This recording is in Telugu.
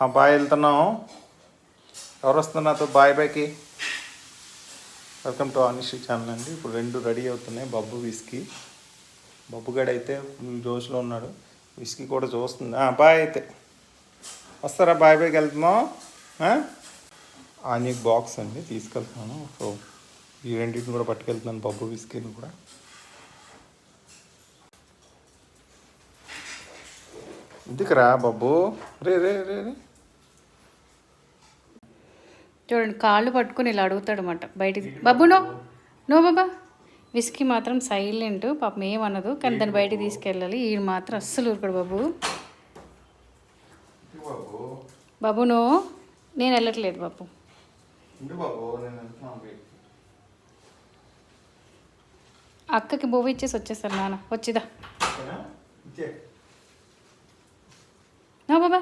బాయ్ వెళ్తున్నాం. ఎవరు వస్తున్నారు నాతో? బాయ్కి వెల్కమ్ టు అనిషి ఛానల్ అండి. ఇప్పుడు 2 రెడీ అవుతున్నాయి. బబ్బు విస్కీ. బబ్బుగాడు అయితే ఫుల్ జోష్లో ఉన్నాడు. విస్కీ కూడా చూస్తుంది. బాయ్ అయితే వస్తారా? బాయ్కి వెళ్తున్నాం. ఆనియక్ బాక్స్ అండి తీసుకెళ్తున్నాను. సో ఈ రెండింటిని కూడా పట్టుకెళ్తున్నాను, బబ్బు విస్కీని కూడా. ఎందుకురా బబ్బు? రే రే రే రే చూడండి, కాళ్ళు పట్టుకుని ఇలా అడుగుతాడు అన్నమాట బయటికి. బాబు నో బాబా. విస్కీ మాత్రం సైలెంట్, పాపం ఏమన్నదు, కానీ దాన్ని బయటికి తీసుకెళ్ళాలి. ఈ మాత్రం అస్సలు ఊరుకోడు బాబు. బాబు నేను వెళ్ళట్లేదు బాబు. అక్కకి బొవ్వ ఇచ్చేసి వచ్చేసారు నాన్న. వచ్చిదా? నో బాబా.